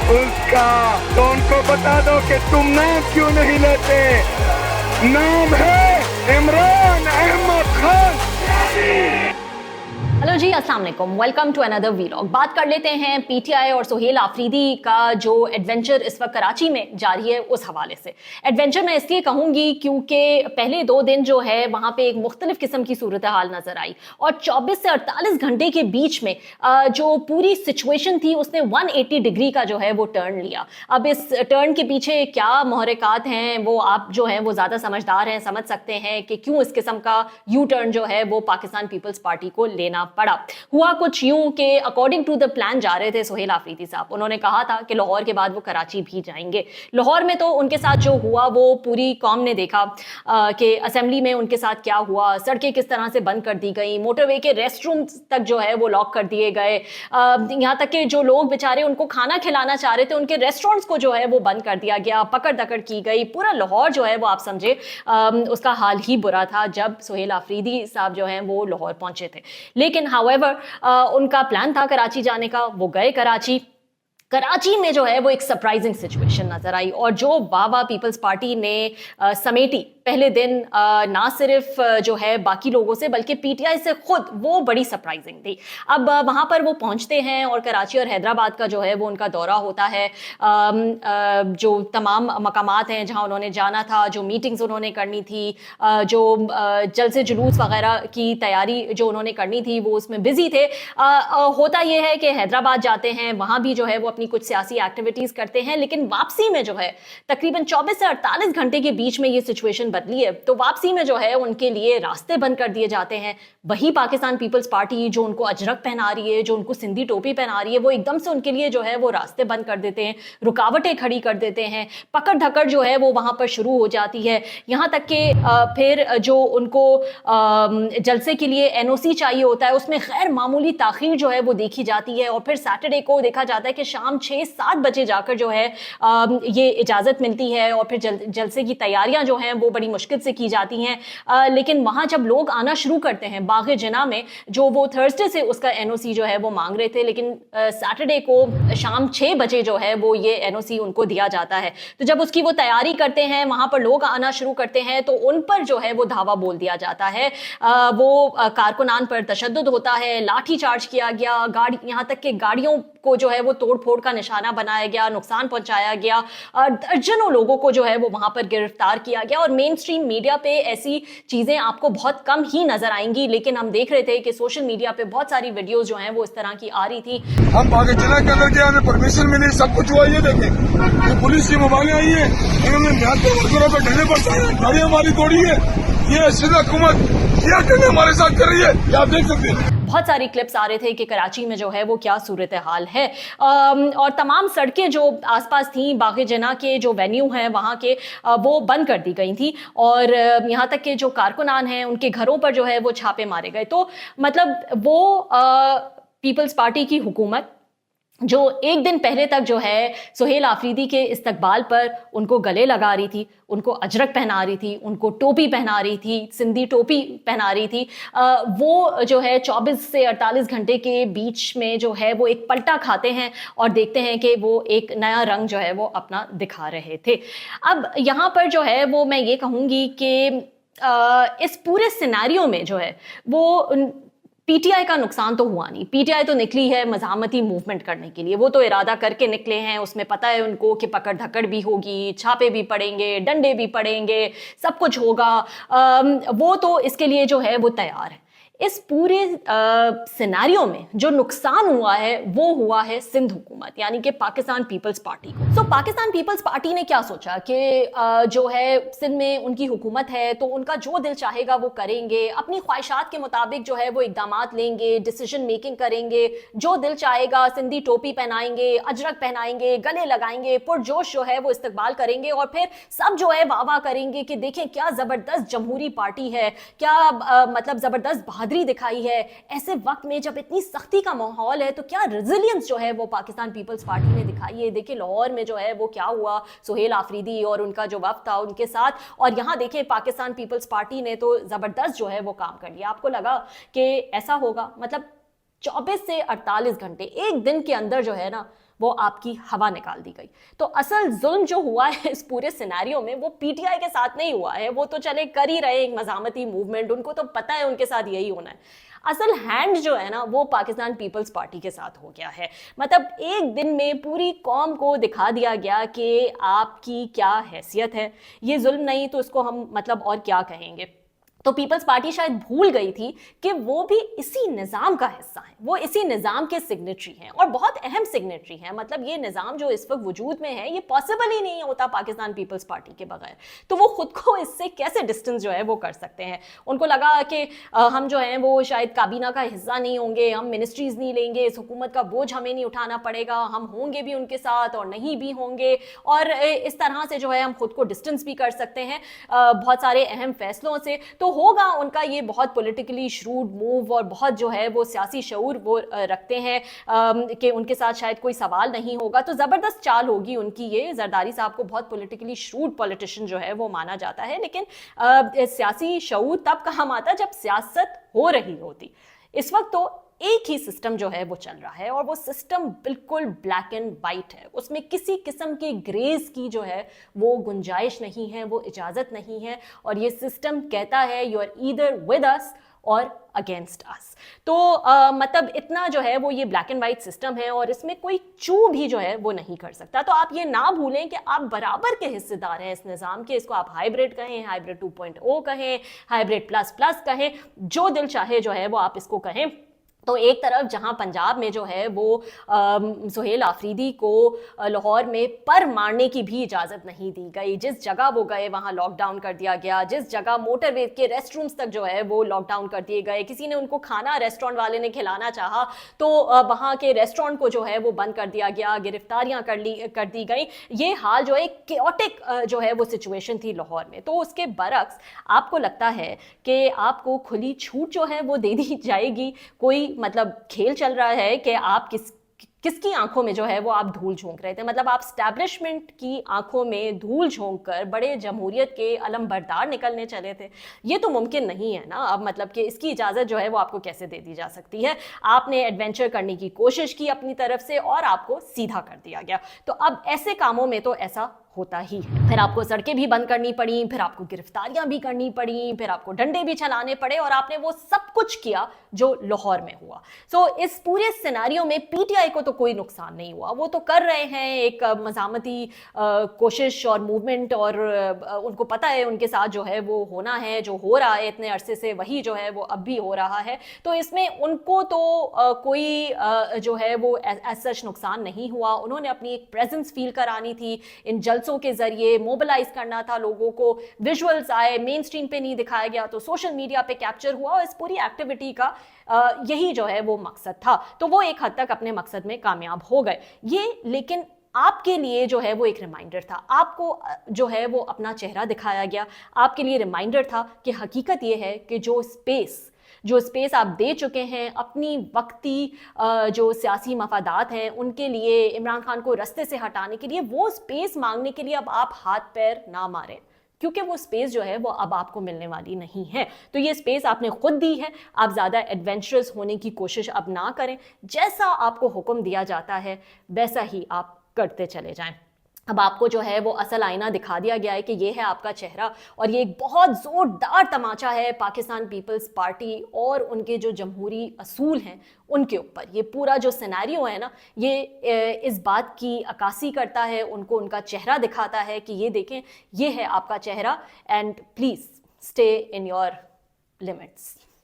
उसका तो उनको बता दो कि तुम नाम क्यों नहीं लेते। नाम है इमरान अहमद खान। हेलो जी, अस्सलाम वालेकुम, वेलकम टू अनदर वीलॉग। बात कर लेते हैं पीटीआई और सुहेल आफरीदी का जो एडवेंचर इस वक्त कराची में जारी है उस हवाले से। एडवेंचर मैं इसलिए कहूँगी क्योंकि पहले 2 दिन जो है वहाँ पे एक मुख्तलिफ किस्म की सूरत हाल नज़र आई और 24 से 48 घंटे के बीच में जो पूरी सिचुएशन थी उसने 180 डिग्री का जो है वो टर्न लिया। अब इस टर्न के पीछे क्या महरक़ात हैं वो आप जो हैं वो ज़्यादा समझदार हैं, समझ सकते हैं कि क्यों इस किस्म का यू टर्न जो है वो पाकिस्तान पीपल्स पार्टी को लेना पड़ा। हुआ कुछ यूं कि अकॉर्डिंग टू द प्लान जा रहे थे सुहेल आफरीदी साहब। उन्होंने कहा था कि लाहौर के बाद वो कराची भी जाएंगे। लाहौर में तो उनके साथ जो हुआ वो पूरी कौम ने देखा कि असेंबली में उनके साथ क्या हुआ, सड़कें किस तरह से बंद कर दी गई, मोटरवे के रेस्ट रूम तक जो है वो लॉक कर दिए गए, यहाँ तक कि जो लोग बेचारे उनको खाना खिलाना चाह रहे थे उनके रेस्टोरेंट्स को जो है वो बंद कर दिया गया, पकड़ दकड़ की गई। पूरा लाहौर जो है वो आप समझे उसका हाल ही बुरा था जब सुहेल आफरीदी साहब जो हैं वो लाहौर पहुंचे थे। लेकिन हाउएवर उनका प्लान था कराची जाने का, वो गए कराची में जो है वो एक सरप्राइजिंग सिचुएशन नजर आई और जो वाह पीपल्स पार्टी ने समेटी पहले दिन ना सिर्फ जो है बाकी लोगों से बल्कि पीटीआई से खुद, वो बड़ी सरप्राइजिंग थी। अब वहाँ पर वो पहुँचते हैं और कराची और हैदराबाद का जो है वो उनका दौरा होता है। जो तमाम मकामात हैं जहाँ उन्होंने जाना था, जो मीटिंग्स उन्होंने करनी थी, जो जलसे जुलूस वगैरह की तैयारी जो उन्होंने करनी थी वो उसमें बिजी थे। होता ये है कि हैदराबाद जाते हैं, वहाँ भी जो है वो अपनी कुछ सियासी एक्टिविटीज़ करते हैं, लेकिन वापसी में जो है तकरीबन 24 से 48 घंटे के बीच में ये सिचुएशन बदली है। तो वापसी में जो है उनके लिए रास्ते बंद कर दिए जाते हैं। वही पाकिस्तान पीपल्स पार्टी जो उनको अजरक पहना रही है, जो उनको सिंधी टोपी पहना रही है, वो एकदम से उनके लिए जो है वो रास्ते बंद कर देते हैं, रुकावटें खड़ी कर देते हैं, पकड़ धकड़ जो है वो वहां पर शुरू हो जाती है। यहाँ तक कि फिर जो उनको जलसे के लिए एनओसी चाहिए होता है उसमें गैर मामूली ताखीर जो है वो देखी जाती है और फिर सैटरडे को देखा जाता है कि शाम 6-7 बजे जाकर जो है ये इजाज़त मिलती है और फिर जलसे की तैयारियां जो हैं वो बड़ी मुश्किल से की जाती हैं। लेकिन वहाँ जब लोग आना शुरू करते हैं बाग़े जिना में, जो वो थर्सडे से उसका एनओसी जो है वो मांग रहे थे, लेकिन सैटरडे को शाम 6 बजे जो है वो ये एनओसी उनको दिया जाता है। तो जब उसकी वो तैयारी करते हैं, वहाँ पर लोग आना शुरू करते हैं तो उन पर जो है वो धावा बोल दिया जाता है। वो कारकुनान पर तशद्दुद होता है, लाठी चार्ज किया गया, यहाँ तक कि गाड़ियों को जो है वो तोड़ फोड़ का निशाना बनाया गया, नुकसान पहुंचाया गया, दर्जनों लोगों को जो है वो वहां पर गिरफ्तार किया गया। और मेन स्ट्रीम मीडिया पे ऐसी चीजें आपको बहुत कम ही नजर आएंगी, लेकिन हम देख रहे थे कि सोशल मीडिया पे बहुत सारी वीडियोस जो हैं वो इस तरह की आ रही थी। हम बाग़े जिला के अंदर गए, हमें परमिशन मिली, सब कुछ हुआ। ये देखें, ये पुलिस की मोबाइलें आई है, इन्होंने वर्करों पर ढेले बरसाए, गाड़ियां हमारी तोड़ी है। ये सिंध हुकूमत क्या करने हमारे साथ कर रही है, ये आप देख सकते हैं। बहुत सारी क्लिप्स आ रहे थे कि कराची में जो है वो क्या सूरत हाल है और तमाम सड़कें जो आसपास थी बाग़े जिना के जो वेन्यू हैं वहाँ के, वो बंद कर दी गई थी और यहाँ तक कि जो कारकुनान हैं उनके घरों पर जो है वो छापे मारे गए। तो मतलब वो पीपल्स पार्टी की हुकूमत जो एक दिन पहले तक जो है सुहेल आफरीदी के इस्तकबाल पर उनको गले लगा रही थी, उनको अजरक पहना रही थी, उनको टोपी पहना रही थी, सिंधी टोपी पहना रही थी, वो जो है 24 से 48 घंटे के बीच में जो है वो एक पलटा खाते हैं और देखते हैं कि वो एक नया रंग जो है वो अपना दिखा रहे थे। अब यहाँ पर जो है वो मैं ये कहूँगी कि इस पूरे सिनेरियो में जो है वो पीटीआई का नुकसान तो हुआ नहीं। पीटीआई तो निकली है मज़ामती मूवमेंट करने के लिए, वो तो इरादा करके निकले हैं, उसमें पता है उनको कि पकड़ धकड़ भी होगी, छापे भी पड़ेंगे, डंडे भी पड़ेंगे, सब कुछ होगा। वो तो इसके लिए जो है वो तैयार है। इस पूरे सिनेरियो में जो नुकसान हुआ है वो हुआ है सिंध हुकूमत यानी कि पाकिस्तान पीपल्स पार्टी को। तो पाकिस्तान पीपल्स पार्टी ने क्या सोचा कि जो है सिंध में उनकी हुकूमत है तो उनका जो दिल चाहेगा वो करेंगे, अपनी ख्वाहिशात के मुताबिक जो है वो इकदामात लेंगे, डिसीजन मेकिंग करेंगे, जो दिल चाहेगा सिंधी टोपी पहनाएंगे, अजरक पहनाएंगे, गले लगाएंगे, पुरजोश जो है वो इस्तकबाल करेंगे और फिर सब जो है वाह वाह करेंगे कि देखें क्या जबरदस्त जमहूरी पार्टी है, क्या मतलब जबरदस्त बहादुरी दिखाई है। ऐसे वक्त में जब इतनी सख्ती का माहौल है तो क्या रेजिलियंस जो है वो पाकिस्तान पीपल्स पार्टी ने दिखाई है। देखिए लाहौर में जो है वो क्या हुआ, सुहेल आफरीदी और उनका जो वफ्द था उनके साथ, और यहाँ देखें पाकिस्तान पीपल्स पार्टी ने तो जबरदस्त जो है वो काम कर लिया। आपको लगा कि ऐसा होगा, मतलब 24 से 48 घंटे, एक दिन के अंदर जो है ना वो आपकी हवा निकाल दी गई। तो असल जुल्म जो हुआ है इस पूरे सिनेरियो में वो पीटीआई के साथ नहीं हुआ है, वो तो चले कर ही रहे एक मज़ामती मूवमेंट, उनको तो पता है उनके साथ यही होना है। असल हैंड जो है ना वो पाकिस्तान पीपल्स पार्टी के साथ हो गया है। मतलब एक दिन में पूरी कौम को दिखा दिया गया कि आपकी क्या हैसियत है, ये जुल्म नहीं तो इसको हम मतलब और क्या कहेंगे। तो पीपल्स पार्टी शायद भूल गई थी कि वो भी इसी निज़ाम का हिस्सा है, वो इसी निज़ाम के सिग्नेटरी हैं और बहुत अहम सिग्नेटरी हैं। मतलब ये निज़ाम जो इस वक्त वजूद में है ये पॉसिबल ही नहीं होता पाकिस्तान पीपल्स पार्टी के बगैर। तो वो खुद को इससे कैसे डिस्टेंस जो है वो कर सकते हैं। उनको लगा कि हम जो हैं वो शायद काबीना का हिस्सा नहीं होंगे, हम मिनिस्ट्रीज़ नहीं लेंगे, इस हुकूमत का बोझ हमें नहीं उठाना पड़ेगा, हम होंगे भी उनके साथ और नहीं भी होंगे, और इस तरह से जो है हम खुद को डिस्टेंस भी कर सकते हैं बहुत सारे अहम फैसलों से। तो होगा उनका ये बहुत पॉलिटिकली श्रूड मूव और बहुत जो है वो सियासी शऊर वो रखते हैं कि उनके साथ शायद कोई सवाल नहीं होगा। तो ज़बरदस्त चाल होगी उनकी ये। जरदारी साहब को बहुत पॉलिटिकली श्रूड पॉलिटिशियन जो है वो माना जाता है, लेकिन सियासी शऊर तब काम आता जब सियासत हो रही होती। इस वक्त तो एक ही सिस्टम जो है वो चल रहा है और वो सिस्टम बिल्कुल ब्लैक एंड वाइट है, उसमें किसी किस्म के ग्रेस की जो है वो गुंजाइश नहीं है, वो इजाज़त नहीं है। और ये सिस्टम कहता है you are either with us or against अस। तो मतलब इतना जो है वो ये ब्लैक एंड वाइट सिस्टम है और इसमें कोई चू भी जो है वो नहीं कर सकता। तो आप ये ना भूलें कि आप बराबर के हिस्सेदार हैं इस निज़ाम के। इसको आप हाइब्रिड कहें, हाइब्रिड 2.0 कहें, हाइब्रिड प्लस कहें, जो दिल चाहे जो है वो आप इसको कहें। तो एक तरफ जहां पंजाब में जो है वो सुहेल आफरीदी को लाहौर में पर मारने की भी इजाज़त नहीं दी गई, जिस जगह वो गए वहां लॉकडाउन कर दिया गया, जिस जगह मोटरवे के रेस्टरूम्स तक जो है वो लॉकडाउन कर दिए गए, किसी ने उनको खाना रेस्टोरेंट वाले ने खिलाना चाहा तो वहां के रेस्टोरेंट को जो है वो बंद कर दिया गया, गिरफ्तारियां कर दी गई। ये हाल जो है केओटिक जो है वो सिचुएशन थी लाहौर में। तो उसके बरक्स आपको लगता है कि आपको खुली छूट जो है वो दे दी जाएगी? कोई मतलब खेल चल रहा है कि आप किसकी आंखों में जो है वो आप धूल झोंक रहे थे। मतलब आप स्टैब्लिशमेंट की आंखों में धूल झोंक कर बड़े जमहूरियत के अलमबरदार निकलने चले थे। ये तो मुमकिन नहीं है ना। अब मतलब कि इसकी इजाज़त जो है वो आपको कैसे दे दी जा सकती है? आपने एडवेंचर करने की कोशिश की अपनी तरफ से और आपको सीधा कर दिया गया। तो अब ऐसे कामों में तो ऐसा होता ही है। फिर आपको सड़कें भी बंद करनी पड़ी, फिर आपको गिरफ्तारियां भी करनी पड़ी, फिर आपको डंडे भी चलाने पड़े और आपने वो सब कुछ किया जो लाहौर में हुआ। सो इस पूरे सिनेरियो में पीटीआई को तो कोई नुकसान नहीं हुआ। वो तो कर रहे हैं एक मज़ामती कोशिश और मूवमेंट, और उनको पता है उनके साथ जो है वो होना है, जो हो रहा है इतने अरसे से वही जो है वो अब भी हो रहा है। तो इसमें उनको तो कोई जो है वो एज सच नुकसान नहीं हुआ। उन्होंने अपनी एक प्रेजेंस फील करानी थी, इन जलसों के जरिए मोबिलाइज करना था लोगों को। विजुअल्स आए, मेन स्ट्रीम पे नहीं दिखाया गया तो सोशल मीडिया पे कैप्चर हुआ, और इस पूरी एक्टिविटी का यही जो है वो मकसद था। तो वो एक हद तक अपने मकसद में कामयाब हो गए ये। लेकिन आपके लिए जो है वो एक रिमाइंडर था, आपको जो है वो अपना चेहरा दिखाया गया, आपके लिए रिमाइंडर था कि हकीकत ये है कि जो स्पेस आप दे चुके हैं अपनी वक्ती जो सियासी मफादात हैं उनके लिए, इमरान खान को रास्ते से हटाने के लिए, वो स्पेस मांगने के लिए अब आप हाथ पैर ना मारें, क्योंकि वो स्पेस जो है वो अब आपको मिलने वाली नहीं है। तो ये स्पेस आपने खुद दी है। आप ज़्यादा एडवेंचरस होने की कोशिश अब ना करें। जैसा आपको हुक्म दिया जाता है वैसा ही आप करते चले जाएं। अब आपको जो है वो असल आईना दिखा दिया गया है कि ये है आपका चेहरा, और ये एक बहुत ज़ोरदार तमाचा है पाकिस्तान पीपल्स पार्टी और उनके जो जमहूरी असूल हैं उनके ऊपर। ये पूरा जो सिनेरियो है ना, ये इस बात की अक्कासी करता है, उनको उनका चेहरा दिखाता है कि ये देखें, ये है आपका चेहरा, and please stay in your limits.